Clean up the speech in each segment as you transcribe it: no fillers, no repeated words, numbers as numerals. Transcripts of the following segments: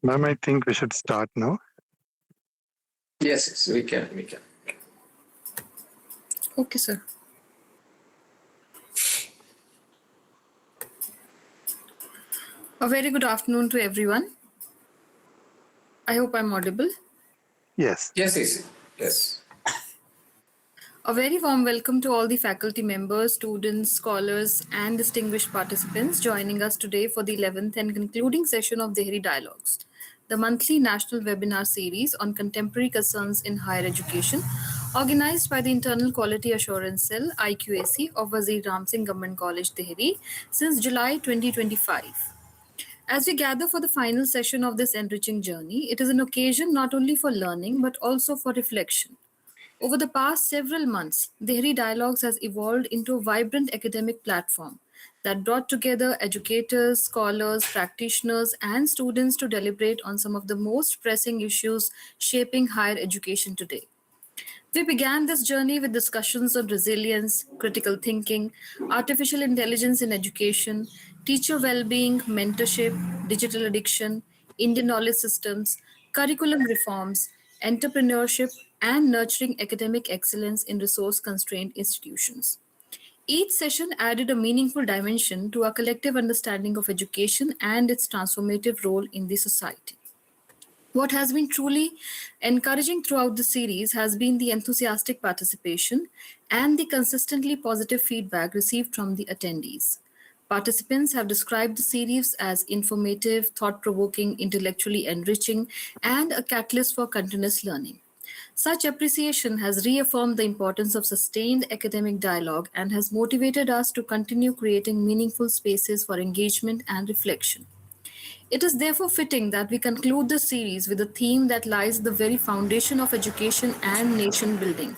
Ma'am, I think we should start now. Yes, yes, we can, we can. Okay, sir. A very good afternoon to everyone. I hope I'm audible. Yes. Yes, yes, yes. A very warm welcome to all the faculty members, students, scholars, and distinguished participants joining us today for the 11th and concluding session of Dehri Dialogues, the monthly national webinar series on contemporary concerns in higher education, organized by the Internal Quality Assurance Cell (IQAC) of Wazir Ram Singh Govt. College, Dehri since July 2025. As we gather for the final session of this enriching journey, it is an occasion not only for learning but also for reflection. Over the past several months, Dehri Dialogues has evolved into a vibrant academic platform that brought together educators, scholars, practitioners, and students to deliberate on some of the most pressing issues shaping higher education today. We began this journey with discussions on resilience, critical thinking, artificial intelligence in education, teacher well being, mentorship, digital addiction, Indian knowledge systems, curriculum reforms, entrepreneurship, and nurturing academic excellence in resource constrained institutions. Each session added a meaningful dimension to our collective understanding of education and its transformative role in the society. What has been truly encouraging throughout the series has been the enthusiastic participation and the consistently positive feedback received from the attendees. Participants have described the series as informative, thought provoking, intellectually enriching, and a catalyst for continuous learning. Such appreciation has reaffirmed the importance of sustained academic dialogue and has motivated us to continue creating meaningful spaces for engagement and reflection. It is therefore fitting that we conclude the series with a theme that lies at the very foundation of education and nation building: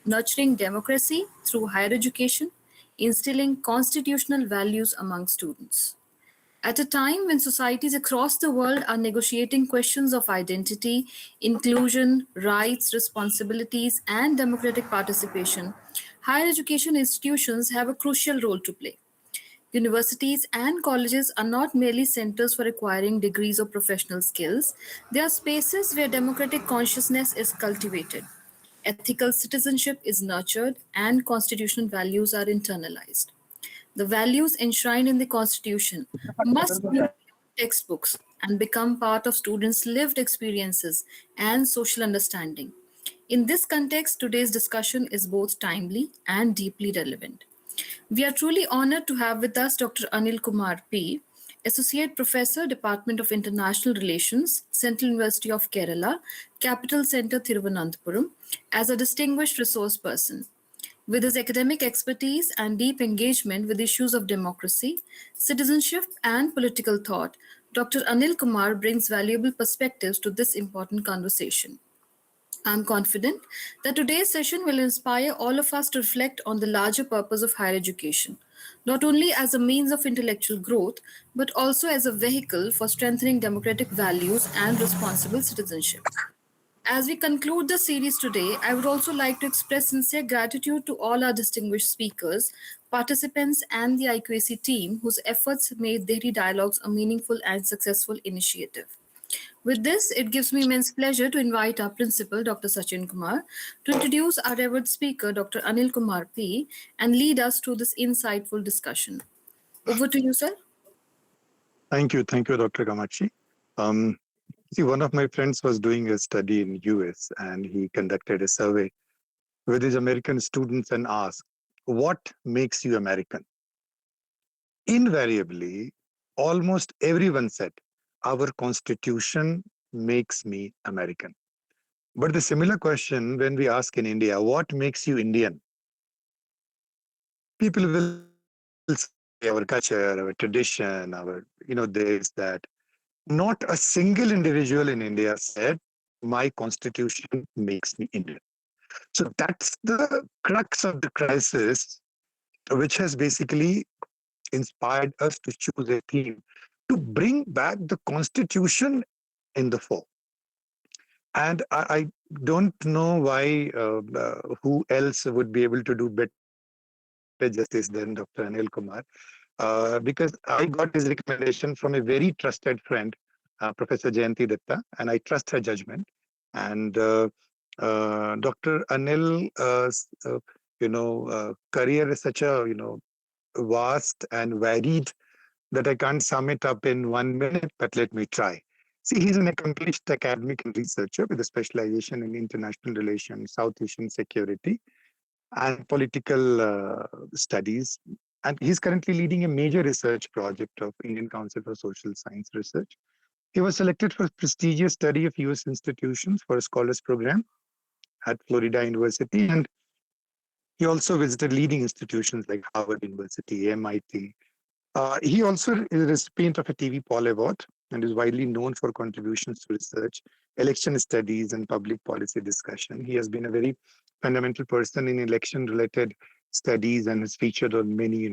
nurturing democracy through higher education, instilling constitutional values among students. At a time when societies across the world are negotiating questions of identity, inclusion, rights, responsibilities, and democratic participation, higher education institutions have a crucial role to play. Universities and colleges are not merely centers for acquiring degrees or professional skills, they are spaces where democratic consciousness is cultivated, ethical citizenship is nurtured, and constitutional values are internalized. The values enshrined in the Constitution must be beyond textbooks and become part of students' lived experiences and social understanding. In this context, today's discussion is both timely and deeply relevant. We are truly honored to have with us Dr. Anil Kumar P., Associate Professor, Department of International Relations, Central University of Kerala, Capital Center, Thiruvananthapuram, as a distinguished resource person. With his academic expertise and deep engagement with issues of democracy, citizenship, and political thought, Dr. Anil Kumar brings valuable perspectives to this important conversation. I'm confident that today's session will inspire all of us to reflect on the larger purpose of higher education, not only as a means of intellectual growth, but also as a vehicle for strengthening democratic values and responsible citizenship. As we conclude the series today, I would also like to express sincere gratitude to all our distinguished speakers, participants, and the IQAC team whose efforts made Dehri Dialogues a meaningful and successful initiative. With this, it gives me immense pleasure to invite our principal, Dr. Sachin Kumar, to introduce our revered speaker, Dr. Anil Kumar P., and lead us through this insightful discussion. Over to you, sir. Thank you. Thank you, Dr. Kamachi. Um, See, one of my friends was doing a study in US and he conducted a survey with his American students and asked, what makes you American? Invariably, almost everyone said, our constitution makes me American. But the similar question, when we ask in India, what makes you Indian? People will say our culture, our tradition, this, that. Not a single individual in India said, my constitution makes me Indian. So that's the crux of the crisis, which has basically inspired us to choose a theme to bring back the constitution in the fore. And I don't know why, who else would be able to do better justice than Dr. Anil Kumar, because I got his recommendation from a very trusted friend Professor Jayanti Datta, and I trust her judgment. And Dr. Anil, career is such a vast and varied that I can't sum it up in 1 minute, but let me try. See, he's an accomplished academic and researcher with a specialization in international relations, South Asian security, and political studies. And he's currently leading a major research project of Indian Council for Social Science Research. He was selected for prestigious study of US institutions for a scholars program at Florida University. And he also visited leading institutions like Harvard University, MIT, he also is a recipient of a TV Paul Award and is widely known for contributions to research, election studies, and public policy discussion. He has been a very fundamental person in election-related studies and is featured on many,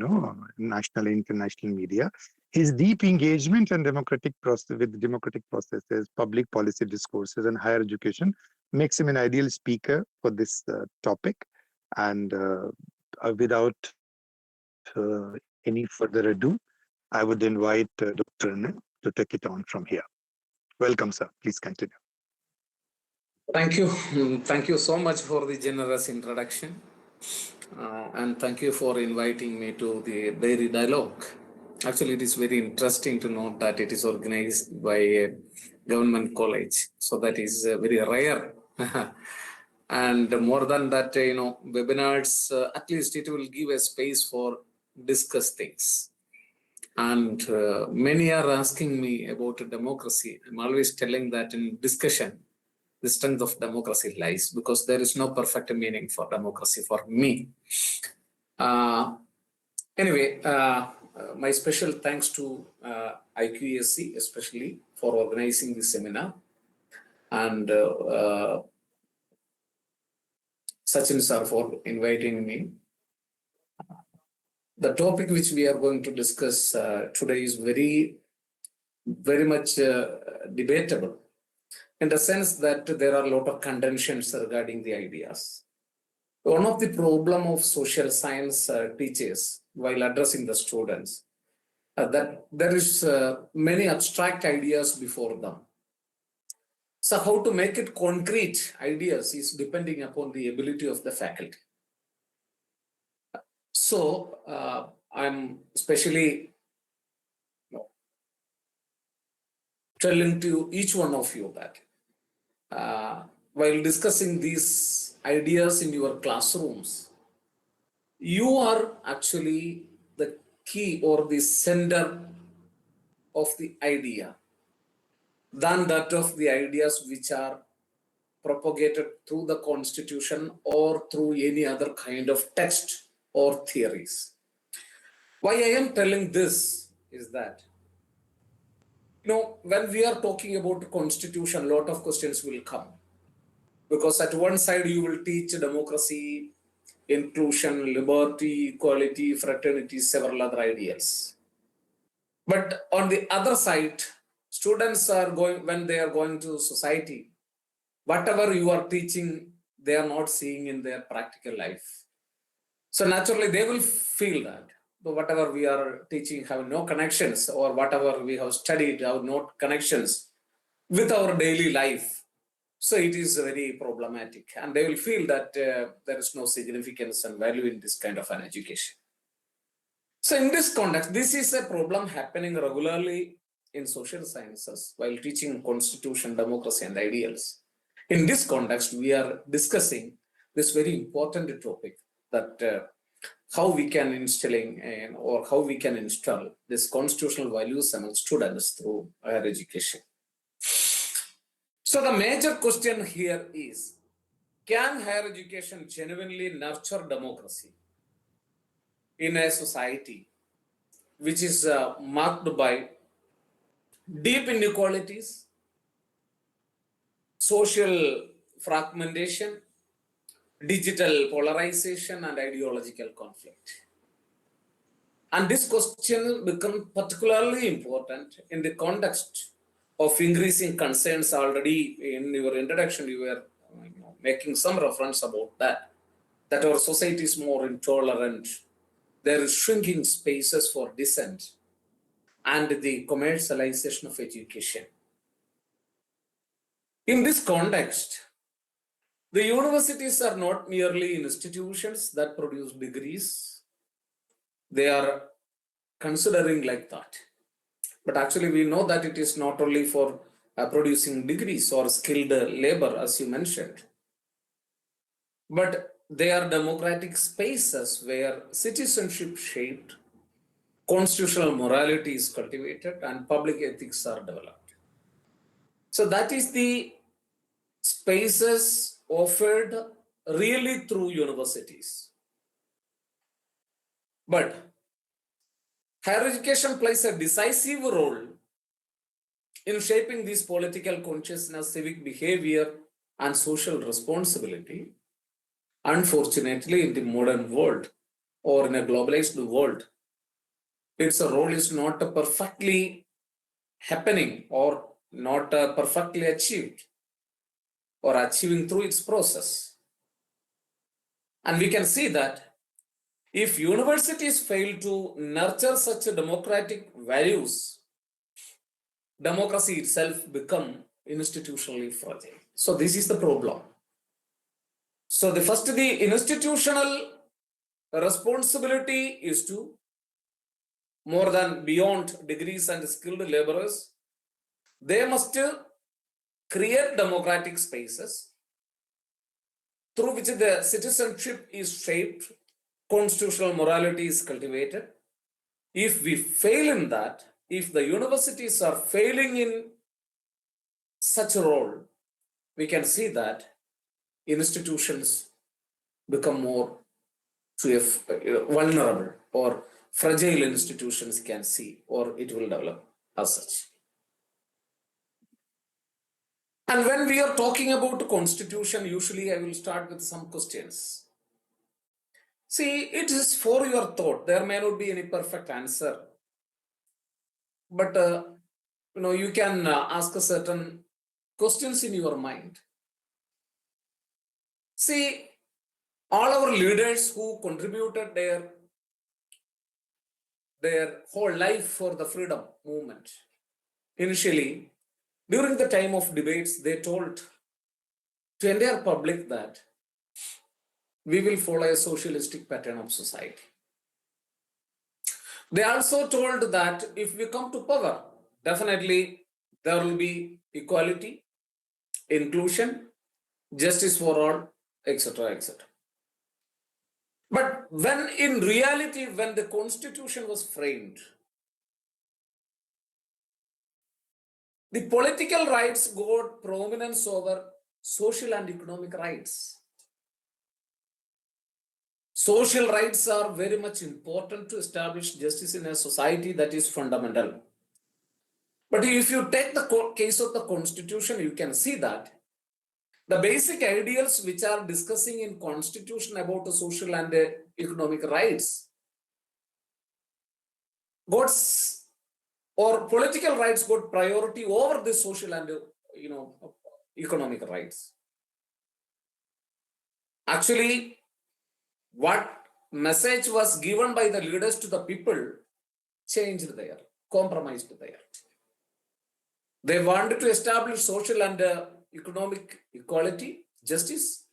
national and international media. His deep engagement and democratic process with democratic processes, public policy discourses, and higher education makes him an ideal speaker for this topic. And without any further ado, I would invite Dr. Anil to take it on from here. Welcome, sir. Please continue. Thank you. Thank you so much for the generous introduction. And thank you for inviting me to the Dairy Dialogue. Actually, it is very interesting to note that it is organized by a government college. So that is very rare. And more than that, webinars, at least it will give a space for discuss things. And many are asking me about democracy. I'm always telling that in discussion, the strength of democracy lies, because there is no perfect meaning for democracy for me. Anyway, my special thanks to IQSC, especially for organizing this seminar, and Sachin sir for inviting me. The topic which we are going to discuss today is very much debatable, in the sense that there are a lot of contentions regarding the ideas. One of the problem of social science teachers while addressing the students, that there is many abstract ideas before them. So how to make it concrete ideas is depending upon the ability of the faculty. So I'm especially telling to each one of you that while discussing these ideas in your classrooms, you are actually the key or the center of the idea than that of the ideas which are propagated through the constitution or through any other kind of text or theories. Why I am telling this is that, when we are talking about constitution, a lot of questions will come. Because at one side you will teach democracy, inclusion, liberty, equality, fraternity, several other ideals. But on the other side, students are going, when they are going to society, whatever you are teaching, they are not seeing in their practical life. So naturally, they will feel that whatever we are teaching have no connections, or whatever we have studied have no connections with our daily life. So it is very problematic, and they will feel that there is no significance and value in this kind of an education. So in this context, this is a problem happening regularly in social sciences while teaching constitution, democracy, and ideals. In this context, we are discussing this very important topic, that how we can or how we can install this constitutional values among students through higher education. So the major question here is, can higher education genuinely nurture democracy in a society which is marked by deep inequalities, social fragmentation, digital polarization, and ideological conflict? And this question becomes particularly important in the context of increasing concerns. Already in your introduction, you were making some reference about that our society is more intolerant. There is shrinking spaces for dissent and the commercialization of education. In this context, the universities are not merely institutions that produce degrees. They are considering like that. But actually, we know that it is not only for producing degrees or skilled labor, as you mentioned, but they are democratic spaces where citizenship shaped, constitutional morality is cultivated, and public ethics are developed. So that is the spaces offered really through universities. But higher education plays a decisive role in shaping this political consciousness, civic behavior, and social responsibility. Unfortunately, in the modern world or in a globalized world, its role is not perfectly happening or not perfectly achieved or achieving through its process. And we can see that if universities fail to nurture such democratic values, democracy itself become institutionally fragile. So this is the problem. So the institutional responsibility is to, more than beyond degrees and skilled laborers, they must create democratic spaces through which the citizenship is shaped, constitutional morality is cultivated. If we fail in that, if the universities are failing in such a role, we can see that institutions become more vulnerable, or fragile institutions can see, or it will develop as such. And when we are talking about constitution, usually I will start with some questions. See, it is for your thought. There may not be any perfect answer, but you can ask a certain questions in your mind. See, all our leaders who contributed their whole life for the freedom movement, initially, during the time of debates, they told to entire public that we will follow a socialistic pattern of society. They also told that if we come to power, definitely there will be equality, inclusion, justice for all, etc., etc. But when in reality, when the constitution was framed, the political rights got prominence over social and economic rights. Social rights are very much important to establish justice in a society, that is fundamental. But if you take the case of the constitution, you can see that the basic ideals which are discussing in constitution about the social and economic rights or political rights got priority over the social and economic rights. Actually, what message was given by the leaders to the people changed there, compromised there. They wanted to establish social and economic equality, justice,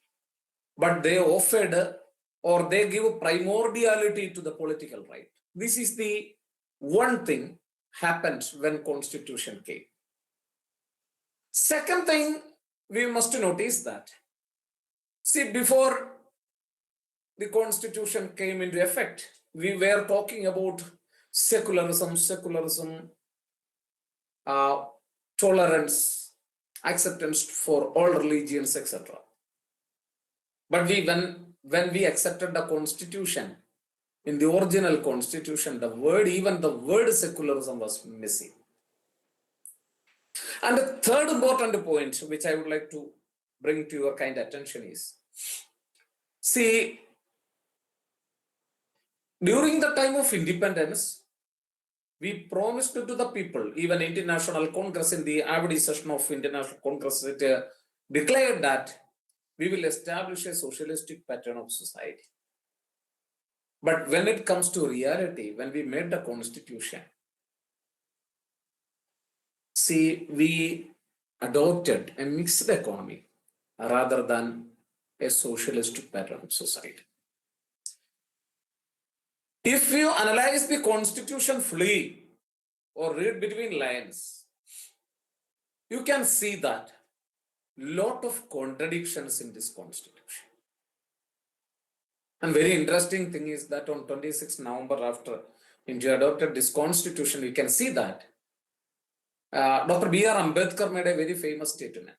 but they offered or they give primordiality to the political right. This is the one thing happened when constitution came. Second thing we must notice that, see, before the constitution came into effect, we were talking about secularism, tolerance, acceptance for all religions, etc. But when we accepted the constitution, in the original constitution, even the word secularism was missing. And the third important point which I would like to bring to your kind attention is, see, during the time of independence, we promised to the people, even International Congress, in the Aberdeen session of International Congress, it declared that we will establish a socialistic pattern of society. But when it comes to reality, when we made the constitution, see, we adopted a mixed economy rather than a socialist pattern society. If you analyze the constitution fully or read between lines, you can see that lot of contradictions in this constitution. And very interesting thing is that on 26 November, after India adopted this constitution, you can see that Dr. B.R. Ambedkar made a very famous statement.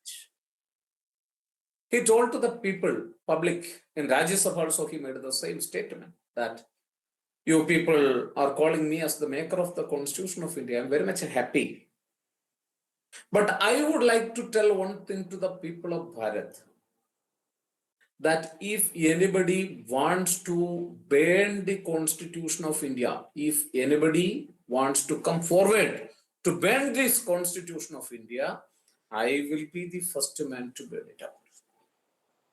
He told to the people, public, in Rajya Sabha also he made the same statement that you people are calling me as the maker of the Constitution of India. I'm very much happy. But I would like to tell one thing to the people of Bharat, that if anybody wants to burn the Constitution of India, if anybody wants to come forward to burn this Constitution of India, I will be the first man to burn it out.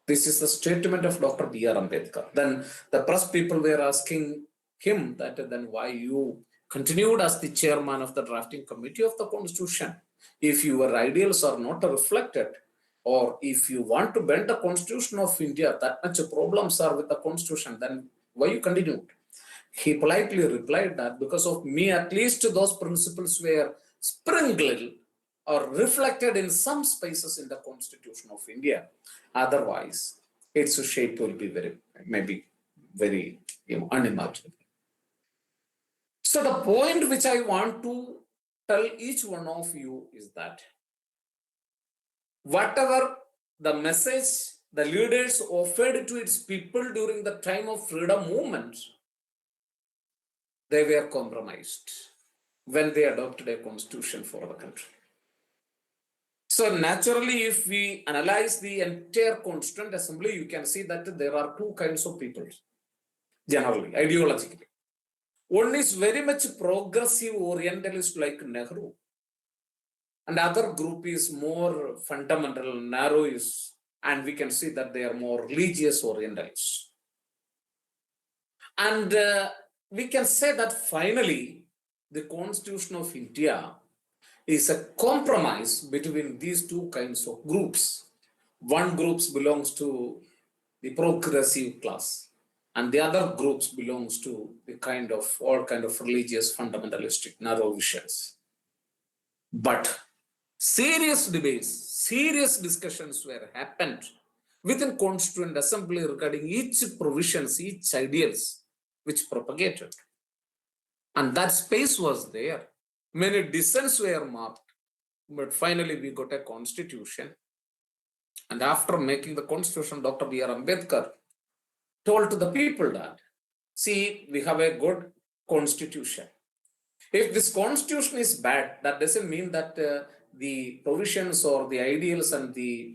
This is the statement of Dr. B.R. Ambedkar. Then the press people were asking him that then why you continued as the chairman of the drafting committee of the Constitution if your ideals are not reflected, or if you want to bend the Constitution of India, that much problems are with the Constitution, then why you continued? He politely replied that because of me, at least those principles were sprinkled or reflected in some spaces in the Constitution of India. Otherwise, its shape will be maybe very unimaginable. So the point which I want to tell each one of you is that whatever the message the leaders offered to its people during the time of freedom movement, they were compromised when they adopted a constitution for the country. So naturally, if we analyze the entire Constituent Assembly, you can see that there are two kinds of people, generally, ideologically. One is very much progressive orientalist like Nehru, and other group is more fundamental, narrowist, and we can see that they are more religious orientalists. And we can say that finally, the Constitution of India is a compromise between these two kinds of groups. One group belongs to the progressive class, and the other groups belongs to the all kind of religious fundamentalistic narrow visions. But serious debates, serious discussions were happened within Constituent Assembly regarding each provisions, each ideals which propagated. And that space was there. Many dissents were marked, but finally we got a constitution. And after making the constitution, Dr. B.R. Ambedkar told to the people that, see, we have a good constitution. If this constitution is bad, that doesn't mean that the provisions or the ideals and the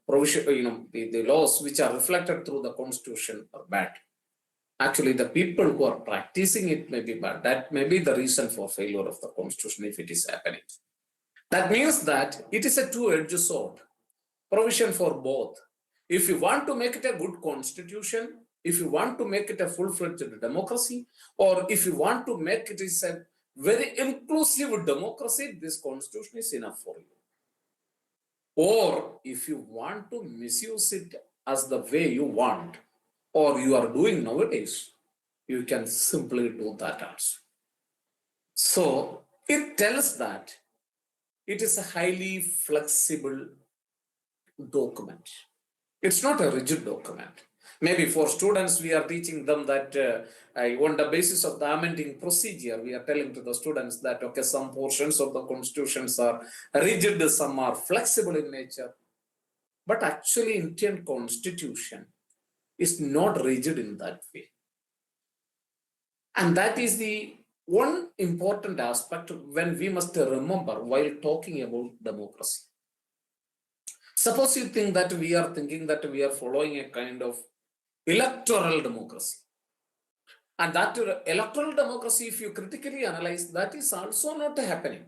provision, the laws which are reflected through the constitution are bad. Actually, the people who are practicing it may be bad. That may be the reason for failure of the constitution if it is happening. That means that it is a two-edged sword, provision for both. If you want to make it a good constitution, if you want to make it a full-fledged democracy, or if you want to make it a very inclusive democracy, this constitution is enough for you. Or if you want to misuse it as the way you want, or you are doing nowadays, you can simply do that also. So it tells that it is a highly flexible document. It's not a rigid document. Maybe for students, we are teaching them that on the basis of the amending procedure, we are telling to the students that, okay, some portions of the constitutions are rigid, some are flexible in nature. But actually, Indian constitution is not rigid in that way. And that is the one important aspect when we must remember while talking about democracy. Suppose you think that we are thinking that we are following a kind of electoral democracy. And that electoral democracy, if you critically analyze, that is also not happening.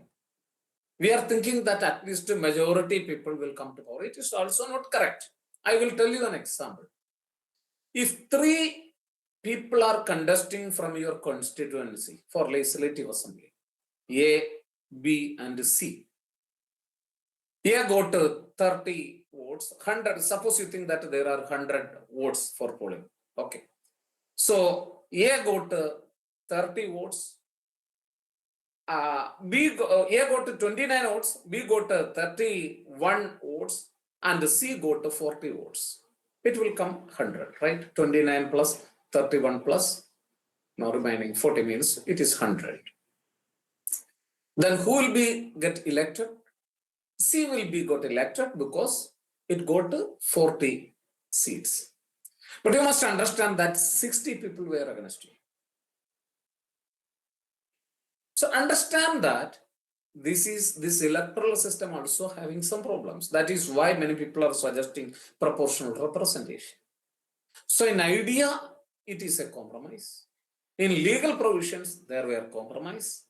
We are thinking that at least a majority people will come to power. It is also not correct. I will tell you an example. If 3 people are contesting from your constituency for legislative assembly, A, B, and C, A got 30 votes, 100. Suppose you think that there are 100 votes for polling. Okay. So A got 30 votes. A got 29 votes, B got 31 votes, and C got 40 votes. It will come 100, right? 29 plus 31 plus, now remaining 40 means it is 100. Then who will be get elected? C will be got elected because it got 40 seats. But you must understand that 60 people were against you. So understand that this electoral system also having some problems. That is why many people are suggesting proportional representation. So in idea, it is a compromise. In legal provisions, there were compromise.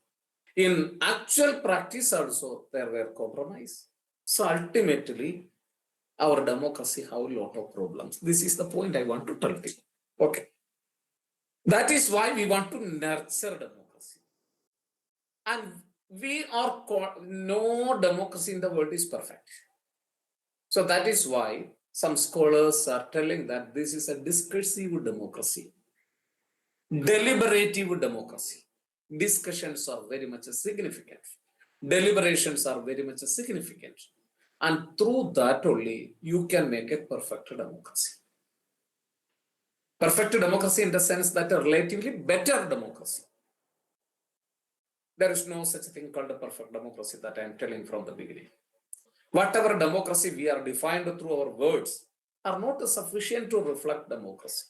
In actual practice also, there were compromise. So ultimately, our democracy have a lot of problems. This is the point I want to tell you. Okay. That is why we want to nurture democracy. And we are, no democracy in the world is perfect. So that is why some scholars are telling that this is a discursive democracy, deliberative democracy. Discussions are very much significant. Deliberations are very much significant. And through that only, you can make a perfect democracy. Perfect democracy in the sense that a relatively better democracy. There is no such thing called a perfect democracy that I am telling from the beginning. Whatever democracy we are defined through our words are not sufficient to reflect democracy.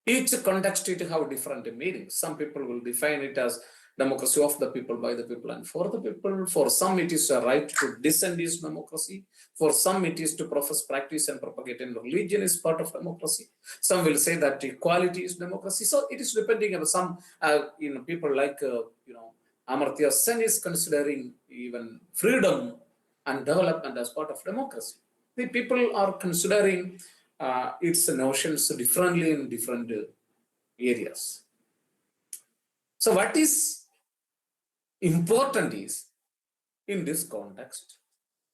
Each context it have different meanings. Some people will define it as democracy of the people, by the people, and for the people. For some, it is a right to dissent is democracy. For some, it is to profess, practice, and propagate in religion is part of democracy. Some will say that equality is democracy. So it is depending on some, people like, Amartya Sen is considering even freedom and development as part of democracy. The people are considering its notions differently in different areas. So what is important is, in this context,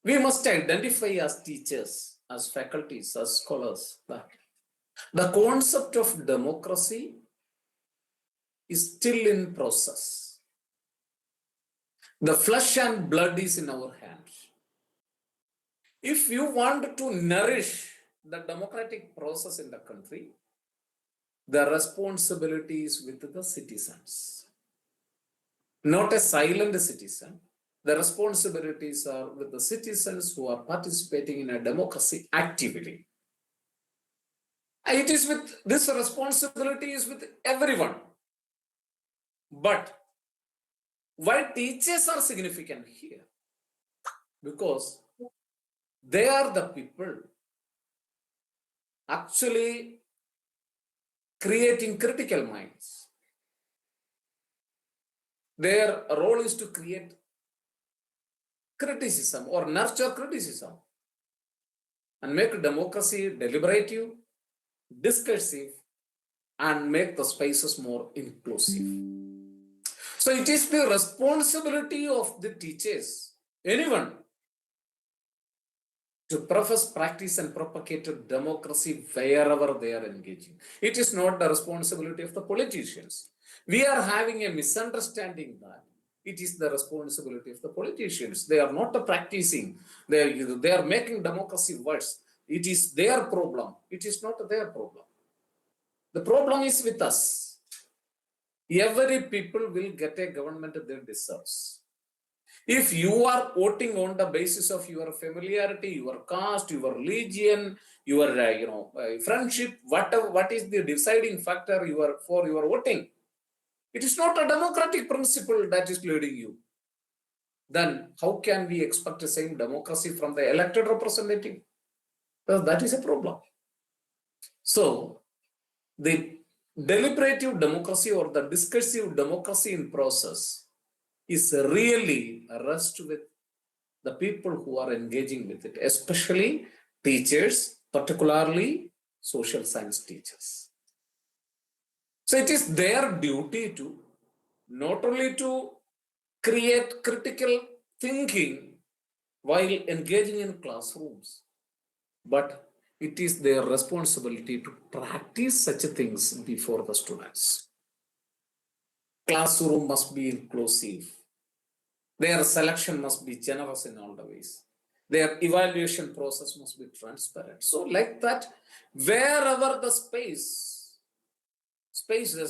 we must identify as teachers, as faculties, as scholars, that the concept of democracy is still in process. The flesh and blood is in our hands. If you want to nourish the democratic process in the country, the responsibility is with the citizens. Not a silent citizen. The responsibilities are with the citizens who are participating in a democracy actively. It is with this responsibility is with everyone. But why teachers are significant here? Because they are the people actually creating critical minds. Their role is to create criticism or nurture criticism and make democracy deliberative, discursive, and make the spaces more inclusive. So it is the responsibility of the teachers, anyone, to profess, practice, and propagate democracy wherever they are engaging. It is not the responsibility of the politicians. We are having a misunderstanding that it is the responsibility of the politicians. They are not practicing. They are making democracy worse. It is their problem. It is not their problem. The problem is with us. Every people will get a government they deserves. If you are voting on the basis of your familiarity, your caste, your religion, your friendship, what is the deciding factor for your voting? It is not a democratic principle that is leading you. Then how can we expect the same democracy from the elected representative? Well, that is a problem. So the deliberative democracy or the discursive democracy in process is really a rest with the people who are engaging with it, especially teachers, particularly social science teachers. So it is their duty to not only to create critical thinking while engaging in classrooms, but it is their responsibility to practice such things before the students. Classroom must be inclusive. Their selection must be generous in all the ways. Their evaluation process must be transparent. So like that, wherever the spaces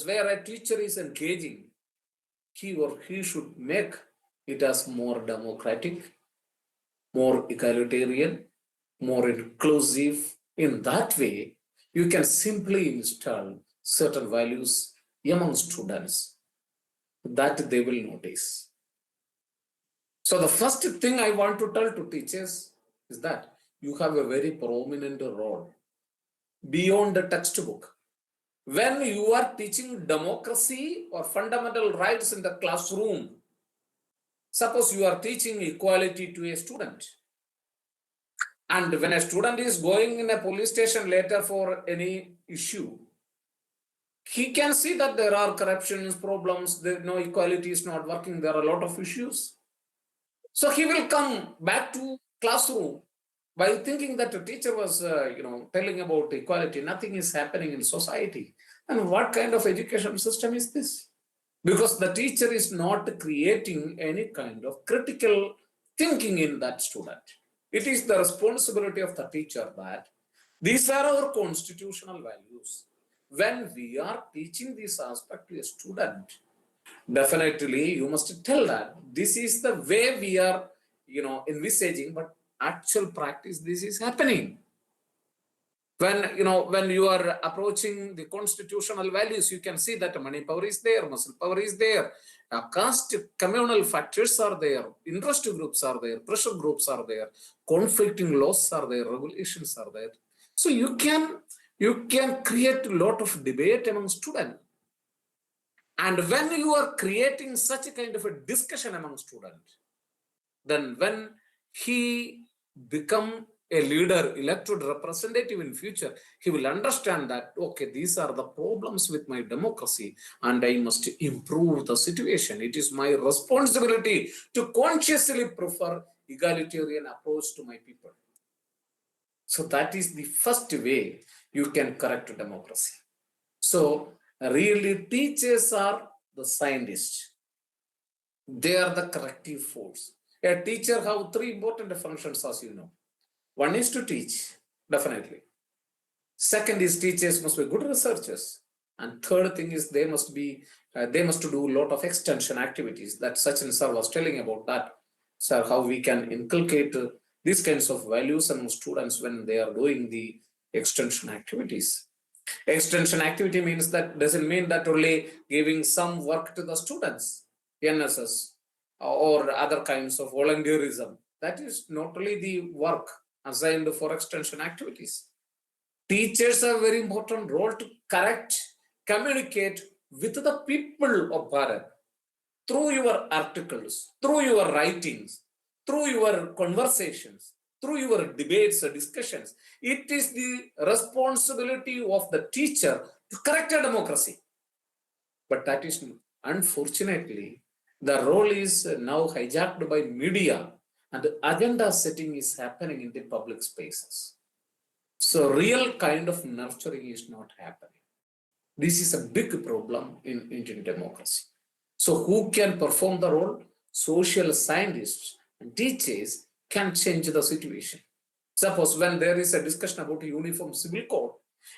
where a teacher is engaging, he or he should make it as more democratic, more egalitarian, more inclusive. In that way, you can simply install certain values among students that they will notice. So the first thing I want to tell to teachers is that you have a very prominent role beyond the textbook. When you are teaching democracy or fundamental rights in the classroom, suppose you are teaching equality to a student, and when a student is going in a police station later for any issue, he can see that there are corruptions, problems, no equality is not working, there are a lot of issues. So he will come back to classroom by thinking that the teacher was telling about equality, nothing is happening in society. And what kind of education system is this? Because the teacher is not creating any kind of critical thinking in that student. It is the responsibility of the teacher that these are our constitutional values. When we are teaching this aspect to a student, definitely you must tell that this is the way we are envisaging, but actual practice this is happening. When you are approaching the constitutional values, you can see that money power is there, muscle power is there, caste communal factors are there, interest groups are there, pressure groups are there, conflicting laws are there, regulations are there. So you can create a lot of debate among students. And when you are creating such a kind of a discussion among students, then when he become a leader, elected representative in future, he will understand that, okay, these are the problems with my democracy and I must improve the situation. It is my responsibility to consciously prefer egalitarian approach to my people. So that is the first way you can correct democracy. So really, teachers are the scientists. They are the corrective force. A teacher have three important functions, as you know. One is to teach, definitely. Second is teachers must be good researchers. And third thing is they must do a lot of extension activities. That Sachin sir was telling about that, sir, how we can inculcate these kinds of values among students when they are doing the extension activities. Extension activity means that doesn't mean that only giving some work to the students, NSS or other kinds of volunteerism. That is not only the work assigned for extension activities. Teachers have a very important role to correct, communicate with the people of Bharat through your articles, through your writings, through your conversations, through your debates or discussions. It is the responsibility of the teacher to correct a democracy. But that is, unfortunately, the role is now hijacked by media, and agenda setting is happening in the public spaces. So real kind of nurturing is not happening. This is a big problem in Indian democracy. So who can perform the role? Social scientists and teachers can change the situation. Suppose when there is a discussion about a uniform civil code,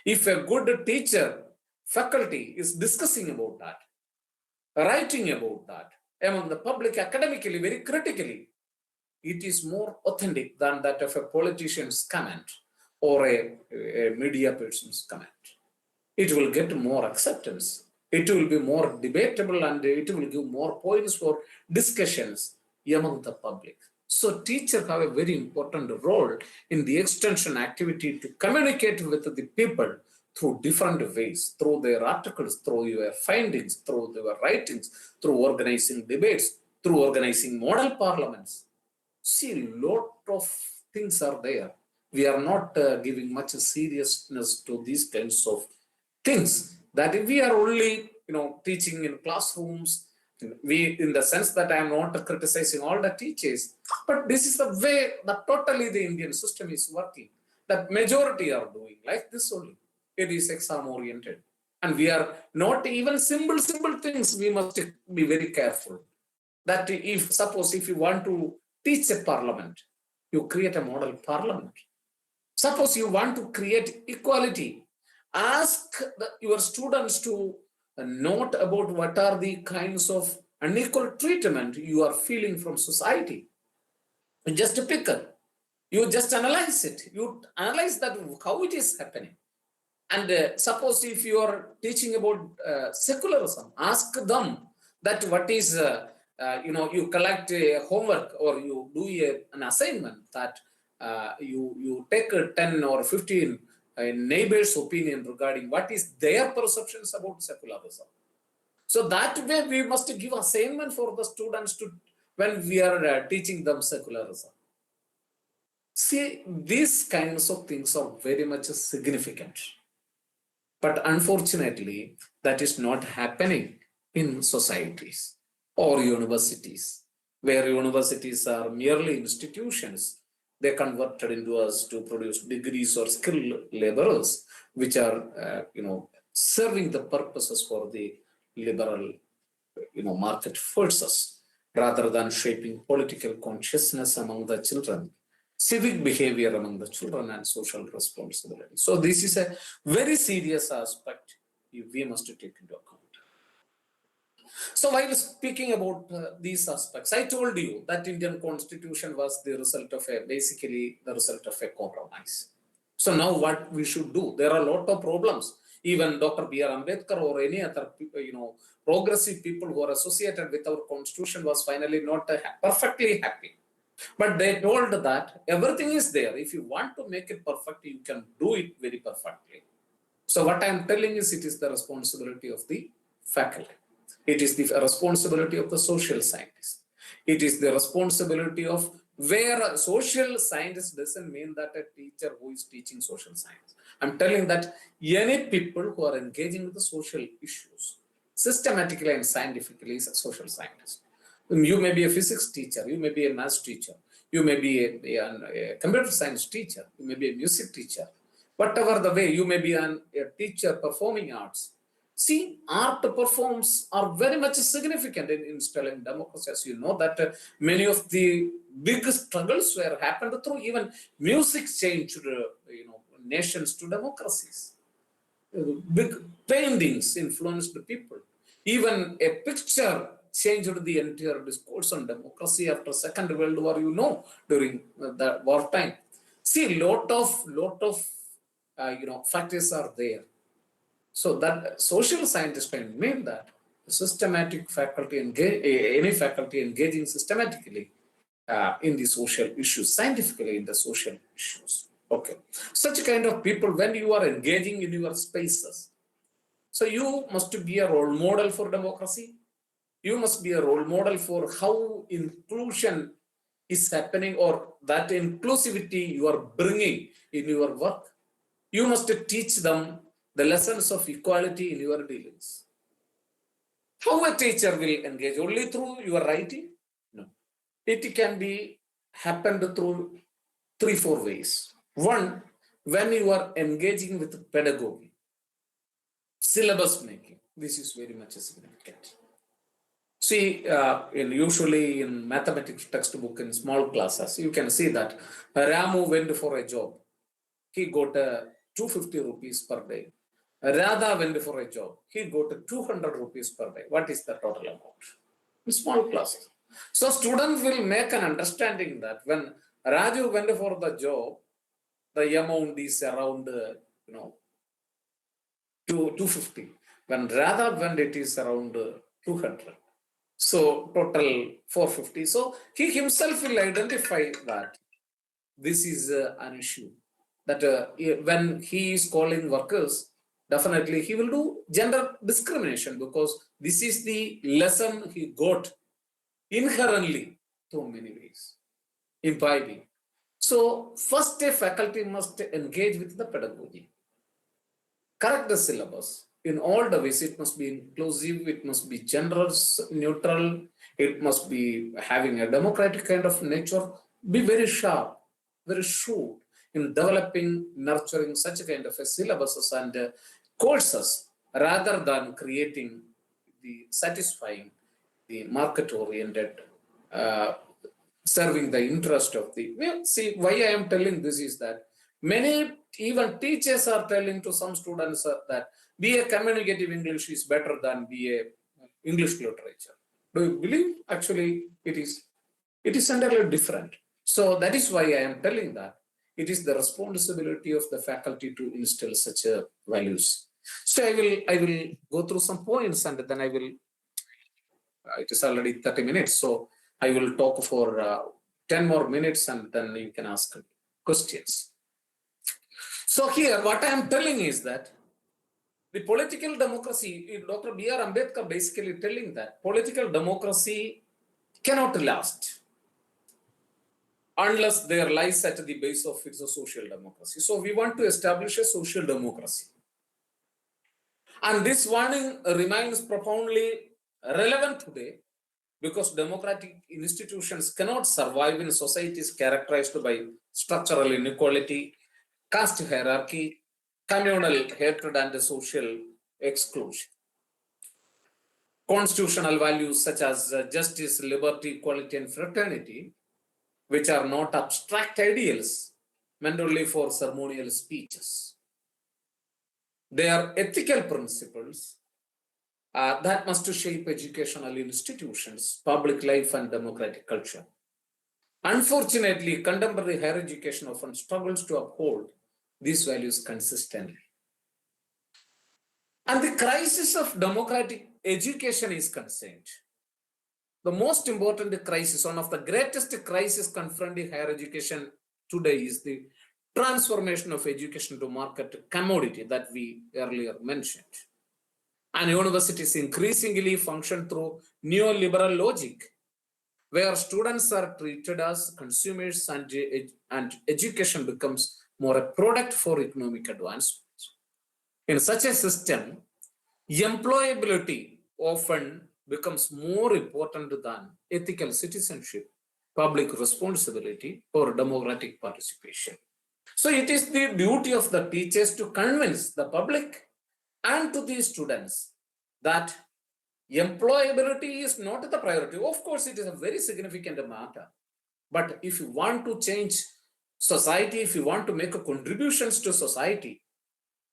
if a good teacher, faculty is discussing about that, writing about that among the public academically, very critically, it is more authentic than that of a politician's comment or a media person's comment. It will get more acceptance. It will be more debatable and it will give more points for discussions among the public. So teachers have a very important role in the extension activity to communicate with the people through different ways, through their articles, through your findings, through their writings, through organizing debates, through organizing model parliaments. See, a lot of things are there. We are not giving much seriousness to these kinds of things, that if we are only teaching in classrooms in the sense that I am not criticizing all the teachers, but this is the way that totally the Indian system is working. That majority are doing like this only. It is exam oriented. And we are not even simple things. We must be very careful. That if suppose if you want to teach a parliament, you create a model parliament. Suppose you want to create equality, ask your students to note about what are the kinds of unequal treatment you are feeling from society. Just pick it. You just analyze it. You analyze that how it is happening. And suppose if you are teaching about secularism, ask them that what is, you collect a homework or you do an assignment that you take 10 or 15 neighbors' opinion regarding what is their perceptions about secularism. So that way we must give assignment for the students to when we are teaching them secularism. See, these kinds of things are very much significant. But unfortunately, that is not happening in societies or universities, where universities are merely institutions. They converted into us to produce degrees or skilled laborers, which are, serving the purposes for the liberal, market forces, rather than shaping political consciousness among the children, civic behavior among the children, and social responsibility. So this is a very serious aspect we must take into account. So while speaking about these aspects, I told you that Indian Constitution was the result of basically the result of a compromise. So now what we should do? There are a lot of problems. Even Dr. B.R. Ambedkar or any other, progressive people who are associated with our Constitution was finally not perfectly happy. But they told that everything is there. If you want to make it perfect, you can do it very perfectly. So what I am telling is it is the responsibility of the faculty. It is the responsibility of the social scientists. It is the responsibility of where a social scientist doesn't mean that a teacher who is teaching social science. I'm telling that any people who are engaging with the social issues systematically and scientifically is a social scientist. You may be a physics teacher, you may be a math teacher, you may be a computer science teacher, you may be a music teacher. Whatever the way, you may be a teacher performing arts. See, art performs are very much significant in instilling democracy. As you know that many of the big struggles were happened through even music changed, nations to democracies. Big paintings influenced the people. Even a picture changed the entire discourse on democracy after Second World War, during the wartime. See, lot of factors are there. So that social scientists can mean that systematic faculty any faculty engaging systematically in the social issues, scientifically in the social issues. Okay, such kind of people, when you are engaging in your spaces, so you must be a role model for democracy. You must be a role model for how inclusion is happening, or that inclusivity you are bringing in your work. You must teach them the lessons of equality in your dealings. How a teacher will engage? Only through your writing? No. It can be happened through 3-4 ways. One, when you are engaging with pedagogy, syllabus making. This is very much significant. See, usually in mathematics textbook in small classes, you can see that Ramu went for a job. He got 250 rupees per day. Radha went for a job. He got 200 rupees per day. What is the total amount? In small classes. So students will make an understanding that when Raju went for the job, the amount is around, 250. When Radha went, it is around 200. So total 450. So he himself will identify that this is an issue. That when he is calling workers, definitely he will do gender discrimination, because this is the lesson he got inherently through many ways, imbibing. So first a faculty must engage with the pedagogy, correct the syllabus, in all the ways. It must be inclusive, it must be generous, neutral, it must be having a democratic kind of nature, be very sharp, very shrewd in developing, nurturing such a kind of a syllabuses and courses rather than creating the satisfying, the market-oriented, serving the interest of the. Well, see, why I am telling this is that many even teachers are telling to some students that BA communicative English is better than BA English literature. Do you believe? Actually, it is entirely different. So that is why I am telling that it is the responsibility of the faculty to instill such values. So I will go through some points and then I will. It is already 30 minutes, so I will talk for 10 more minutes and then you can ask questions. So here, what I am telling is that the political democracy, Dr. B.R. Ambedkar basically telling that political democracy cannot last unless there lies at the base of its social democracy. So we want to establish a social democracy. And this warning remains profoundly relevant today because democratic institutions cannot survive in societies characterized by structural inequality, caste hierarchy, communal hatred, and social exclusion. Constitutional values such as justice, liberty, equality, and fraternity, which are not abstract ideals meant only for ceremonial speeches. They are ethical principles that must shape educational institutions, public life, and democratic culture. Unfortunately, contemporary higher education often struggles to uphold these values consistently. And the crisis of democratic education is concerned. The most important crisis, one of the greatest crises confronting higher education today is the transformation of education to market commodity that we earlier mentioned. And universities increasingly function through neoliberal logic, where students are treated as consumers and education becomes more a product for economic advancement. In such a system, employability often becomes more important than ethical citizenship, public responsibility, or democratic participation. So it is the duty of the teachers to convince the public and to the students that employability is not the priority. Of course, it is a very significant matter. But if you want to change society, if you want to make contributions to society,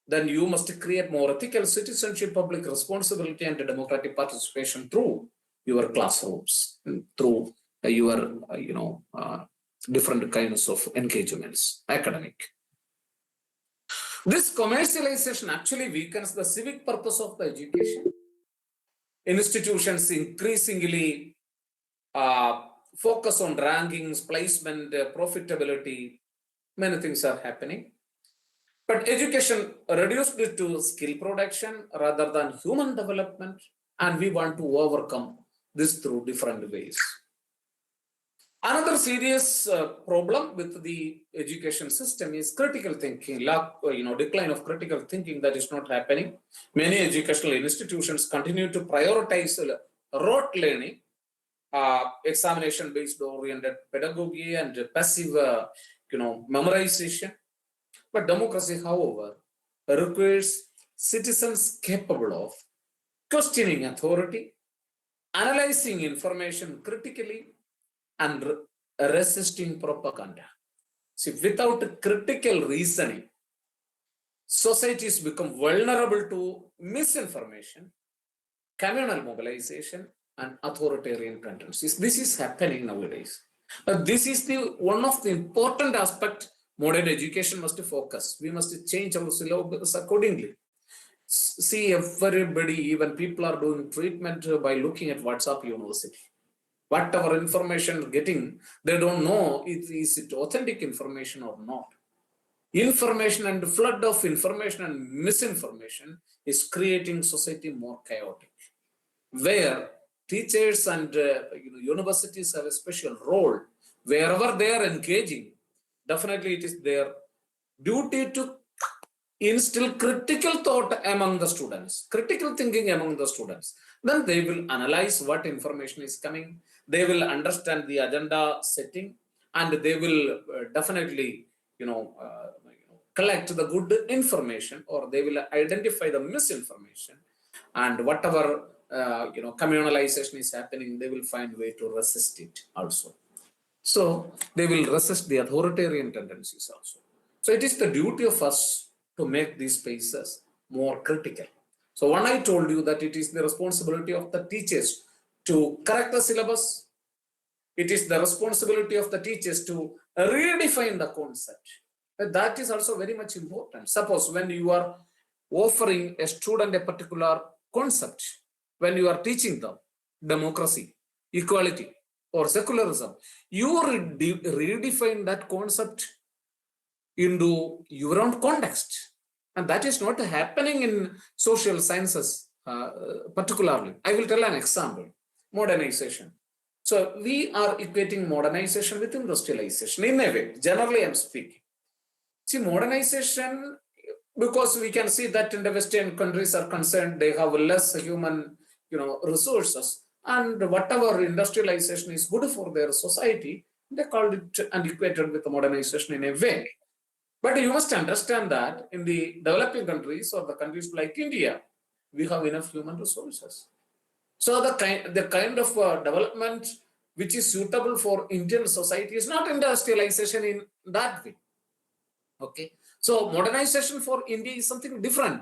then you must create more ethical citizenship, public responsibility, and democratic participation through your classrooms, through your, different kinds of engagements, academic. This commercialization actually weakens the civic purpose of the education. Institutions increasingly focus on rankings, placement, profitability. Many things are happening. But education reduced it to skill production rather than human development, and we want to overcome this through different ways. Another serious problem with the education system is critical thinking, decline of critical thinking that is not happening. Many educational institutions continue to prioritize rote learning, examination-based oriented pedagogy, and passive, memorization. But democracy, however, requires citizens capable of questioning authority, analyzing information critically, and resisting propaganda. See, without critical reasoning, societies become vulnerable to misinformation, communal mobilization, and authoritarian tendencies. This is happening nowadays. But this is one of the important aspects modern education must focus. We must change our syllabus accordingly. See, everybody, even people are doing treatment by looking at WhatsApp University. Whatever information getting, they don't know is it authentic information or not. Information and flood of information and misinformation is creating society more chaotic, where teachers and universities have a special role. Wherever they are engaging, definitely it is their duty to instill critical thought among the students, critical thinking among the students. Then they will analyze what information is coming. They will understand the agenda setting, and they will definitely, collect the good information, or they will identify the misinformation, and whatever communalization is happening, they will find a way to resist it also. So they will resist the authoritarian tendencies also. So it is the duty of us to make these spaces more critical. So when I told you that it is the responsibility of the teachers to correct the syllabus, it is the responsibility of the teachers to redefine the concept. That is also very much important. Suppose when you are offering a student a particular concept, when you are teaching them democracy, equality, or secularism, you redefine that concept into your own context. And that is not happening in social sciences particularly. I will tell an example. Modernization. So we are equating modernization with industrialization in a way. Generally, I'm speaking. See, modernization, because we can see that in the Western countries are concerned, they have less human, resources, and whatever industrialization is good for their society, they called it and equated with the modernization in a way. But you must understand that in the developing countries or the countries like India, we have enough human resources. So the kind of development which is suitable for Indian society is not industrialization in that way. Okay, so modernization for India is something different.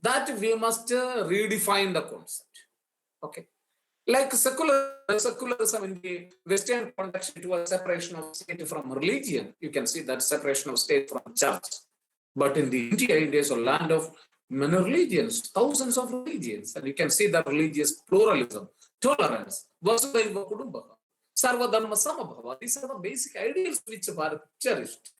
That we must redefine the concept. Okay, like secularism in the Western context, it was separation of state from religion. You can see that separation of state from church. But in the India is a land of many religions, thousands of religions, and you can see that religious pluralism, tolerance, Vasudhaiva Kutumbaka, Sarvadharma Samabhava. These are the basic ideals which Bharat cherished.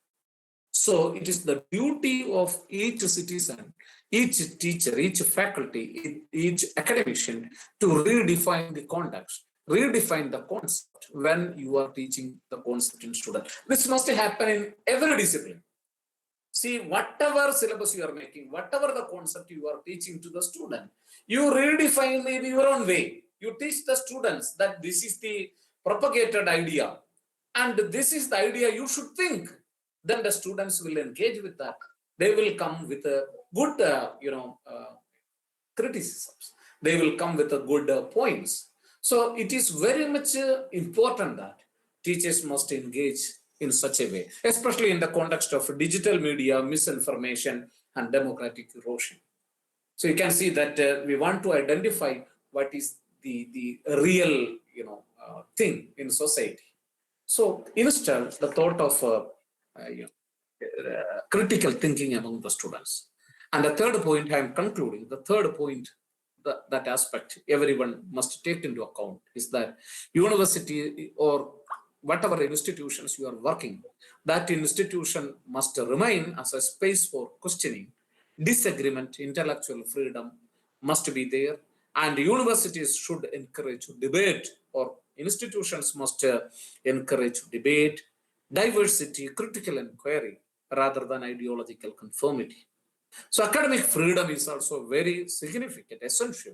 So it is the duty of each citizen, each teacher, each faculty, each academician to redefine the context, redefine the concept when you are teaching the concept in students. This must happen in every discipline. See, whatever syllabus you are making, whatever the concept you are teaching to the student, you redefine it in your own way. You teach the students that this is the propagated idea, and this is the idea you should think. Then the students will engage with that. They will come with a good, criticisms. They will come with a good points. So it is very much important that teachers must engage in such a way, especially in the context of digital media, misinformation, and democratic erosion. So you can see that we want to identify what is the real, thing in society. So instill the thought of critical thinking among the students. And the third point, I am concluding, the third point, that aspect everyone must take into account is that university or whatever institutions you are working, that institution must remain as a space for questioning, disagreement, intellectual freedom must be there, and universities should encourage debate, or institutions must encourage debate, diversity, critical inquiry, rather than ideological conformity. So academic freedom is also very significant, essential,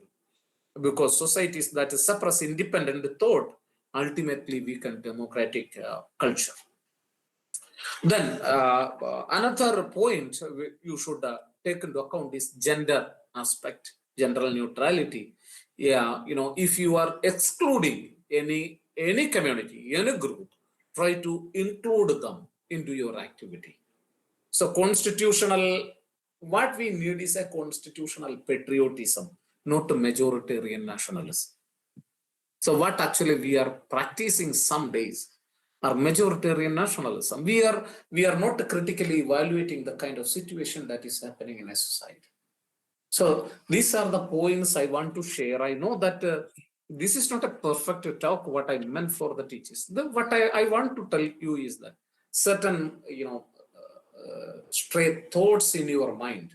because societies that suppress independent thought ultimately weaken democratic culture. Then another point you should take into account is gender aspect, gender neutrality. Yeah, if you are excluding any community, any group, try to include them into your activity. So what we need is a constitutional patriotism, not a majoritarian nationalism. So what actually we are practicing some days are majoritarian nationalism. We are not critically evaluating the kind of situation that is happening in a society. So these are the points I want to share. I know that this is not a perfect talk, what I meant for the teachers. What I want to tell you is that certain, straight thoughts in your mind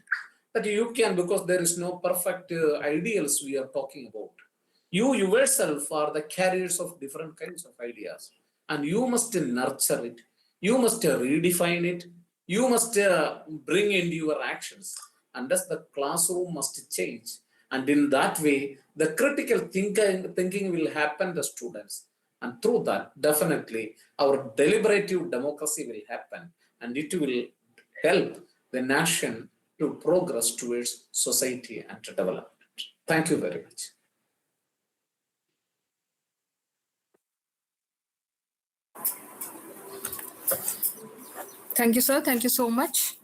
that you can, because there is no perfect ideals we are talking about. You yourself are the carriers of different kinds of ideas, and you must nurture it. You must redefine it. you must bring in your actions, and thus the classroom must change. And in that way, the critical thinking will happen to students. And through that, definitely, our deliberative democracy will happen, and it will help the nation to progress towards society and to development. Thank you very much. Thank you, sir. Thank you so much.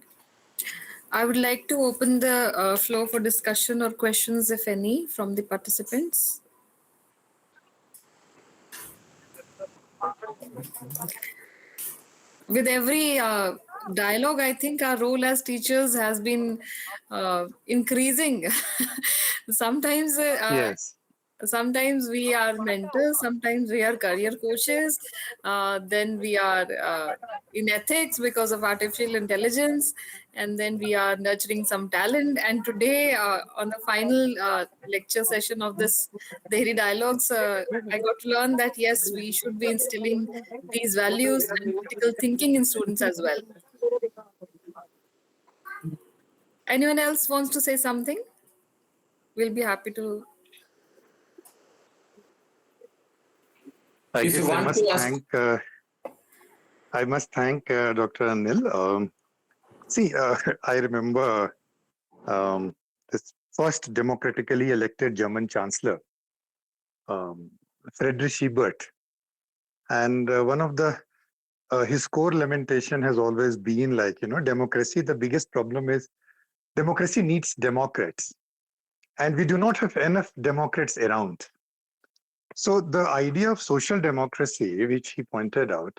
I would like to open the floor for discussion or questions, if any, from the participants. With every dialogue, I think our role as teachers has been increasing. Sometimes Yes. sometimes we are mentors, sometimes we are career coaches, then we are in ethics because of artificial intelligence, and then we are nurturing some talent. And today, on the final lecture session of this Dairy Dialogues, I got to learn that yes, we should be instilling these values and critical thinking in students as well. Anyone else wants to say something? We'll be happy to. I If you guess want to ask, I must thank Dr. Anil. See, I remember this first democratically elected German chancellor, Friedrich Ebert, and one of the his core lamentation has always been like, democracy. The biggest problem is democracy needs democrats, and we do not have enough democrats around. So the idea of social democracy, which he pointed out,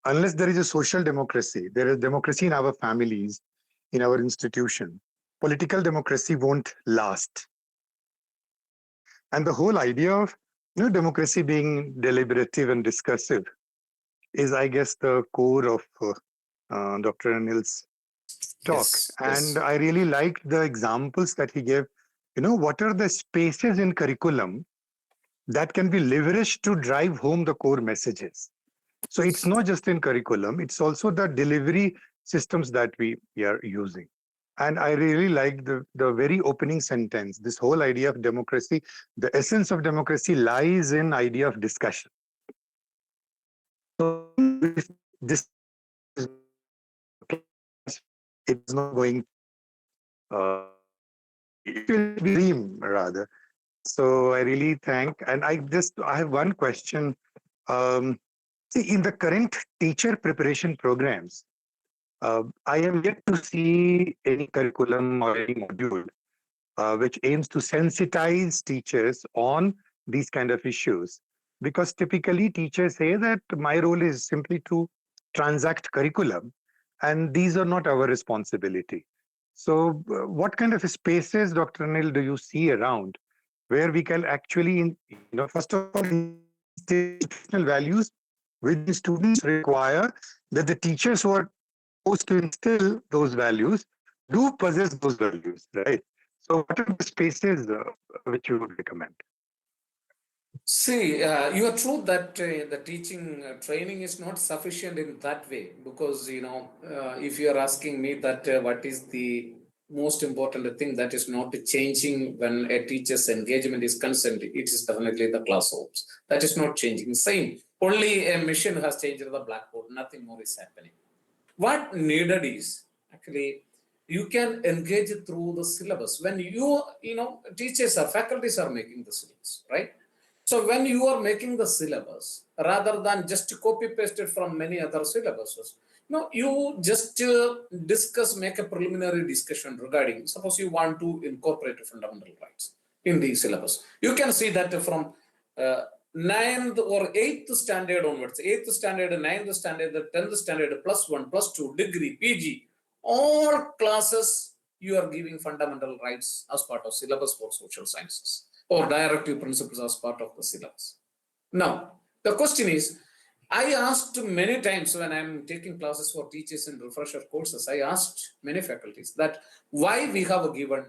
unless there is a social democracy, there is democracy in our families, in our institution, political democracy won't last. And the whole idea of democracy being deliberative and discursive is, I guess, the core of Dr. Anil's talk. yes, And yes. I really liked the examples that he gave. What are the spaces in curriculum that can be leveraged to drive home the core messages? So it's not just in curriculum, it's also the delivery systems that we are using. And I really like the very opening sentence, this whole idea of democracy. The essence of democracy lies in idea of discussion. So if this is it's not going, it will be dream rather. So I really thank, and I have one question. See, in the current teacher preparation programs, I am yet to see any curriculum or any module which aims to sensitize teachers on these kind of issues. Because typically teachers say that my role is simply to transact curriculum, and these are not our responsibility. So what kind of spaces, Dr. Anil, do you see around where we can actually, first of all, institutional values which the students require that the teachers who are supposed to instill those values do possess those values, right? So what are the spaces which you would recommend? See, you are true that the teaching training is not sufficient in that way, because if you are asking me that what is the most important thing that is not changing when a teacher's engagement is concerned, it is definitely the classrooms. That is not changing. Same, only a machine has changed the blackboard. Nothing more is happening. What needed is actually you can engage through the syllabus when teachers or faculties are making the syllabus, right? So when you are making the syllabus, rather than just copy paste it from many other syllabuses, you just make a preliminary discussion regarding, suppose you want to incorporate fundamental rights in the syllabus. You can see that from 9th or 8th standard onwards, 8th standard, 9th standard, 10th standard, +1, +2, degree, PG, all classes you are giving fundamental rights as part of syllabus for social sciences, or directive principles as part of the syllabus. Now, the question is, I asked many times when I'm taking classes for teachers in refresher courses, I asked many faculties that why we have given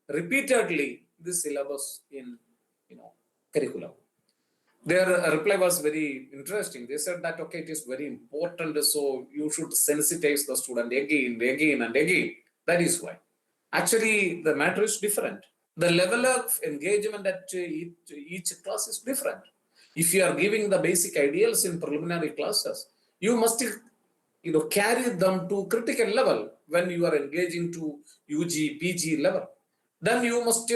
repeatedly this syllabus in curriculum. Their reply was very interesting. They said that, okay, it is very important, so you should sensitize the student again, again, and again. That is why. Actually, the matter is different. The level of engagement at each class is different. If you are giving the basic ideals in preliminary classes, you must carry them to critical level when you are engaging to UG, PG level. Then you must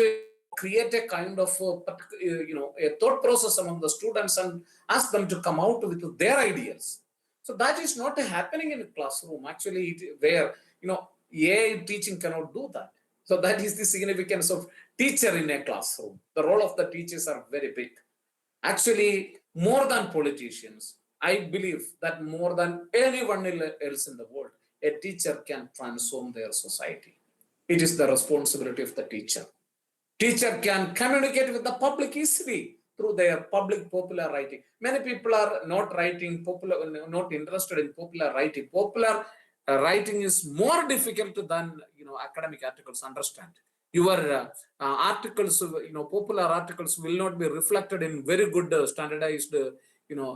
create a kind of a thought process among the students and ask them to come out with their ideas. So that is not happening in a classroom. Actually, where AI teaching cannot do that. So that is the significance of teacher in a classroom. The role of the teachers are very big. Actually, more than politicians, I believe that more than anyone else in the world, a teacher can transform their society. It is the responsibility of the teacher. Teacher can communicate with the public easily through their public popular writing. Many people are not writing popular, not interested in popular writing. Popular writing is more difficult than academic articles. Understand? Your articles, popular articles will not be reflected in very good standardized,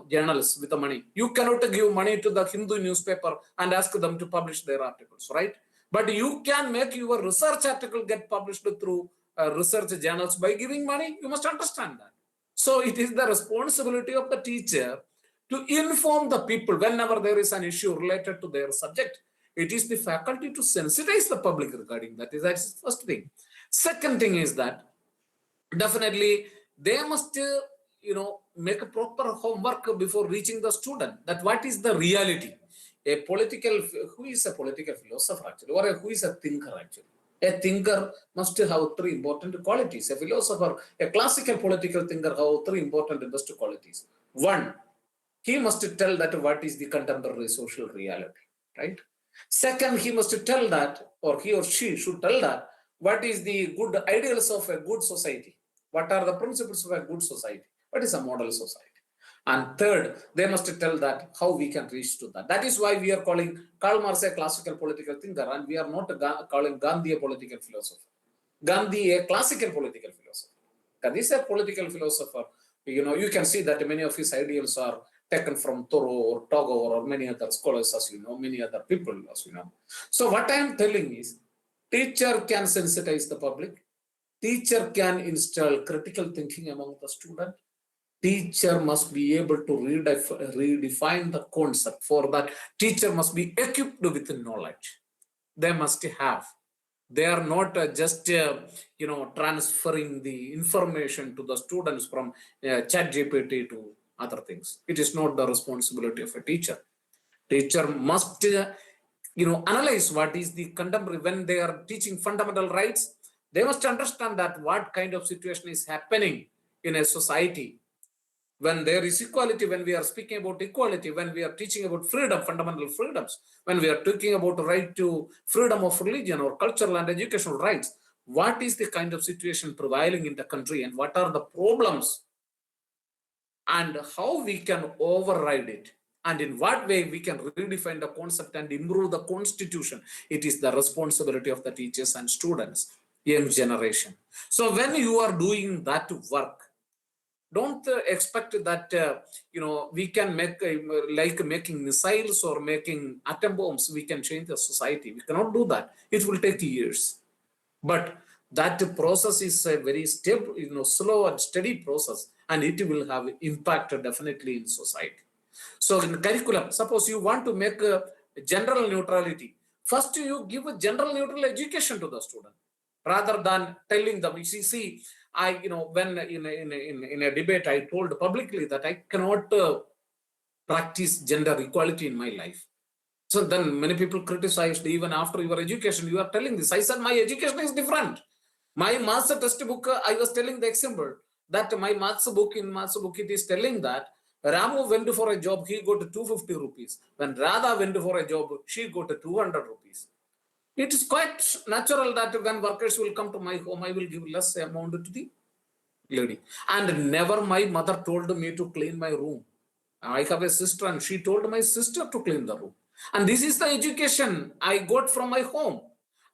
journals with the money. You cannot give money to the Hindu newspaper and ask them to publish their articles, right? But you can make your research article get published through research journals by giving money. You must understand that. So it is the responsibility of the teacher to inform the people whenever there is an issue related to their subject. It is the faculty to sensitize the public regarding that. That's the first thing. Second thing is that definitely they must make a proper homework before reaching the student, that what is the reality. Who is a political philosopher actually, or who is a thinker actually? A thinker must have three important qualities. A philosopher, a classical political thinker, have three important best qualities. One, he must tell that what is the contemporary social reality, right? Second, he must tell that, or he or she should tell that, what is the good ideals of a good society? What are the principles of a good society? What is a model society? And third, they must tell that how we can reach to that. That is why we are calling Karl Marx a classical political thinker, and we are not calling Gandhi a political philosopher. Gandhi a classical political philosopher. Gandhi is a political philosopher. You can see that many of his ideals are taken from Thoreau or Tagore or many other scholars, as you know, many other people, as you know. So what I am telling is, teacher can sensitize the public. Teacher can install critical thinking among the student. Teacher must be able to redefine the concept. For that, teacher must be equipped with knowledge. They must have. They are not just transferring the information to the students from ChatGPT to other things. It is not the responsibility of a teacher. Teacher must analyze what is the contemporary. When they are teaching fundamental rights, they must understand that what kind of situation is happening in a society. When there is equality, when we are speaking about equality, when we are teaching about freedom, fundamental freedoms, when we are talking about the right to freedom of religion or cultural and educational rights, what is the kind of situation prevailing in the country and what are the problems and how we can override it, and in what way we can redefine the concept and improve the constitution. It is the responsibility of the teachers and students, young generation. So when you are doing that work, don't expect that we can make like making missiles or making atom bombs, we can change the society. We cannot do that. It will take years. But that process is a very stable, slow and steady process, and it will have impact definitely in society. So in curriculum, suppose you want to make a general neutrality, first you give a general neutral education to the student rather than telling them. You see, when in a debate, I told publicly that I cannot practice gender equality in my life. So then many people criticized, even after your education, you are telling this. I said, my education is different. My maths textbook, I was telling the example that my maths book, it is telling that Ramu went for a job, he got 250 rupees. When Radha went for a job, she got 200 rupees. It is quite natural that when workers will come to my home, I will give less amount to the lady. And never my mother told me to clean my room. I have a sister and she told my sister to clean the room. And this is the education I got from my home.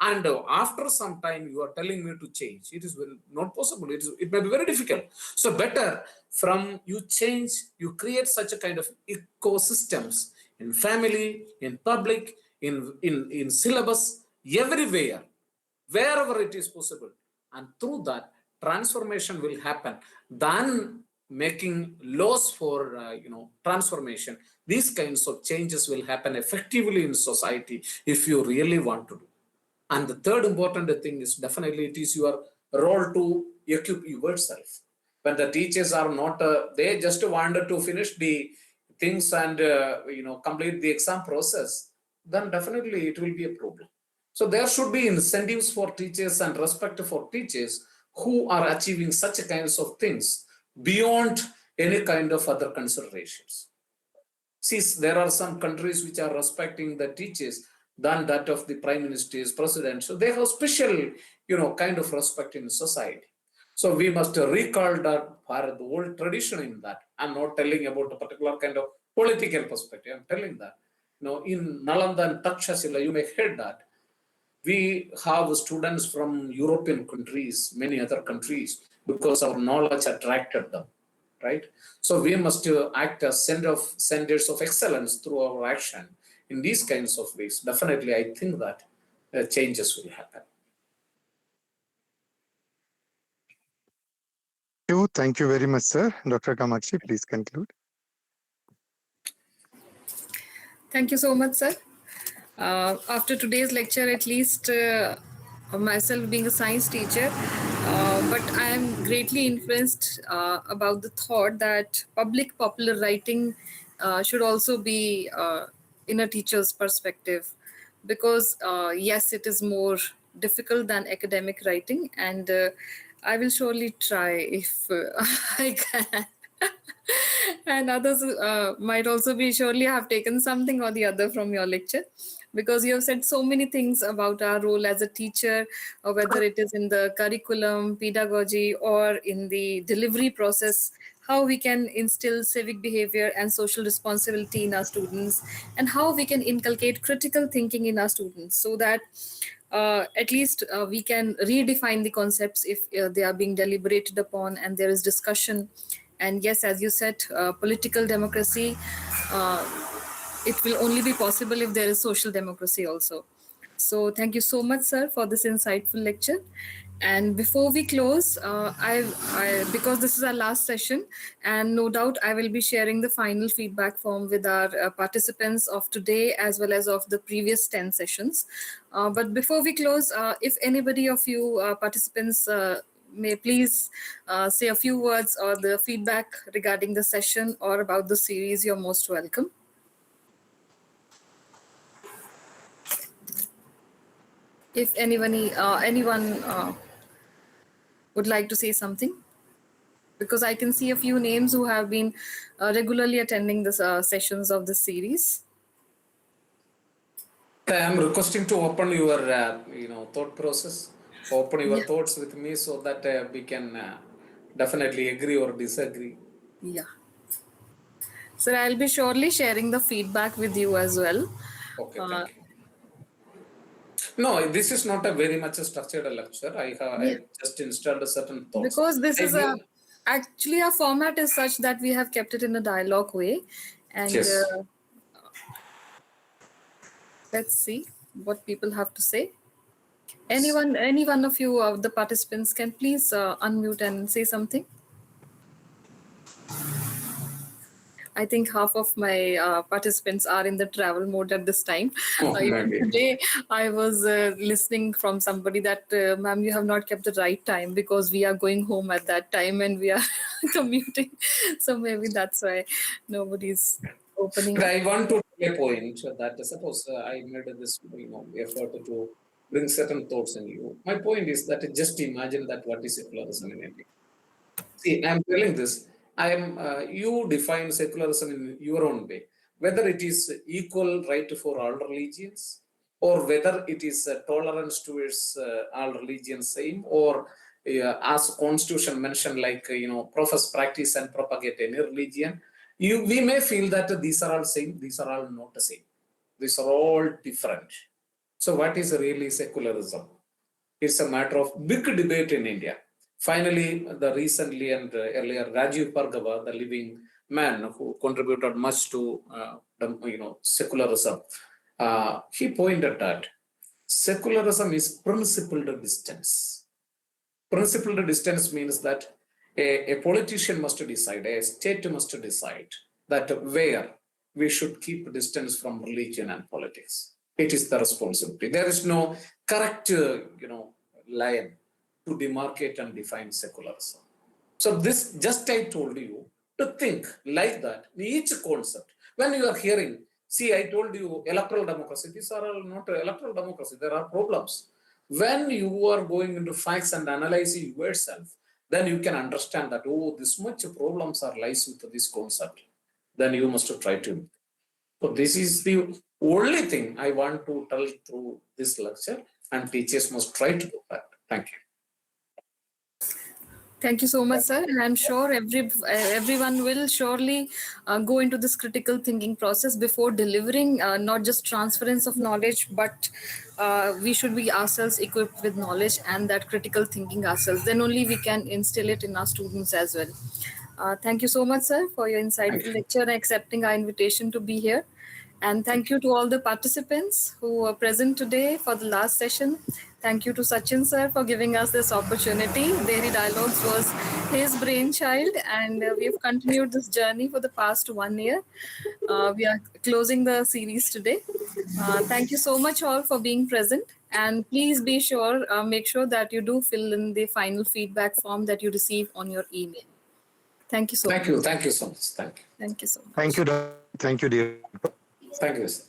And after some time, you are telling me to change. It is not possible. It may be very difficult. So better from you change, you create such a kind of ecosystems in family, in public, in syllabus, everywhere, wherever it is possible. And through that, transformation will happen. Then making laws for transformation, these kinds of changes will happen effectively in society if you really want to do. And the third important thing is definitely it is your role to equip yourself. When the teachers are not, they just wanted to finish the things and complete the exam process, then definitely it will be a problem. So there should be incentives for teachers and respect for teachers who are achieving such kinds of things beyond any kind of other considerations. See, there are some countries which are respecting the teachers than that of the prime ministers, president. So they have special, kind of respect in society. So we must recall that for the old tradition in that. I'm not telling about a particular kind of political perspective. I'm telling that, in Nalanda and Takshashila, you may hear that we have students from European countries, many other countries, because our knowledge attracted them, right? So we must act as centers of excellence through our action in these kinds of ways. Definitely, I think that changes will happen. Thank you very much, sir. Dr. Kamakshi, please conclude. Thank you so much, sir. After today's lecture, at least myself being a science teacher, but I am greatly influenced about the thought that public popular writing should also be in a teacher's perspective, because yes, it is more difficult than academic writing, and I will surely try if I can. And others might also be surely have taken something or the other from your lecture, because you have said so many things about our role as a teacher, or whether it is in the curriculum, pedagogy, or in the delivery process, how we can instill civic behavior and social responsibility in our students, and how we can inculcate critical thinking in our students, so that at least we can redefine the concepts if they are being deliberated upon and there is discussion. And yes, as you said, political democracy, it will only be possible if there is social democracy also. So thank you so much, sir, for this insightful lecture. And before we close, because this is our last session, and no doubt I will be sharing the final feedback form with our participants of today as well as of the previous 10 sessions. But before we close, if anybody of you participants may please say a few words or the feedback regarding the session or about the series, you're most welcome. If anyone would like to say something, because I can see a few names who have been regularly attending the sessions of this series. I am requesting to open your thought process, open your thoughts with me, so that we can definitely agree or disagree. Yeah. Sir, I'll be surely sharing the feedback with you as well. Okay, thank you. No, this is not a very much a structured lecture. I just installed a certain thoughts. Because this is actually our format is such that we have kept it in a dialogue way. And yes. Let's see what people have to say. Any one of you of the participants can please unmute and say something. I think half of my participants are in the travel mode at this time. Today, I was listening from somebody that, ma'am, you have not kept the right time because we are going home at that time and we are commuting. So maybe that's why nobody's opening But up. I want to make a point that suppose I made this effort to bring certain thoughts in you. My point is that just imagine that what is secularism in India. See, I'm telling this. You define secularism in your own way, whether it is equal right for all religions, or whether it is tolerance towards all religions same, or as Constitution mentioned, like profess, practice, and propagate any religion. We may feel that these are all same, these are all not the same. These are all different. So what is really secularism? It's a matter of big debate in India. Finally, the recently and earlier Rajiv Bhargava, the living man who contributed much to secularism, he pointed that secularism is principled distance. Principled distance means that a politician must decide, a state must decide that where we should keep distance from religion and politics. It is the responsibility. There is no correct, line to demarcate and define secularism. So this, just I told you to think like that, each concept. When you are hearing, see, I told you electoral democracy, these are all not electoral democracy, there are problems. When you are going into facts and analyzing yourself, then you can understand that, oh, this much problems are lies with this concept. Then you must try to. So this is the only thing I want to tell through this lecture, and teachers must try to do that. Thank you. Thank you so much, sir. And I'm sure everyone will surely go into this critical thinking process before delivering not just transference of knowledge, but we should be ourselves equipped with knowledge and that critical thinking ourselves. Then only we can instill it in our students as well. Thank you so much, sir, for your insightful lecture and accepting our invitation to be here. And thank you to all the participants who were present today for the last session. Thank you to Sachin sir for giving us this opportunity. Dairy Dialogues was his brainchild, and we have continued this journey for the past 1 year. We are closing the series today. Thank you so much all for being present. And please be sure, make sure that you do fill in the final feedback form that you receive on your email. Thank you so much. Thank you. Thank you so much. Thank you. Thank you so much. Thank you, Dr. Thank you, dear. Thank you, sir.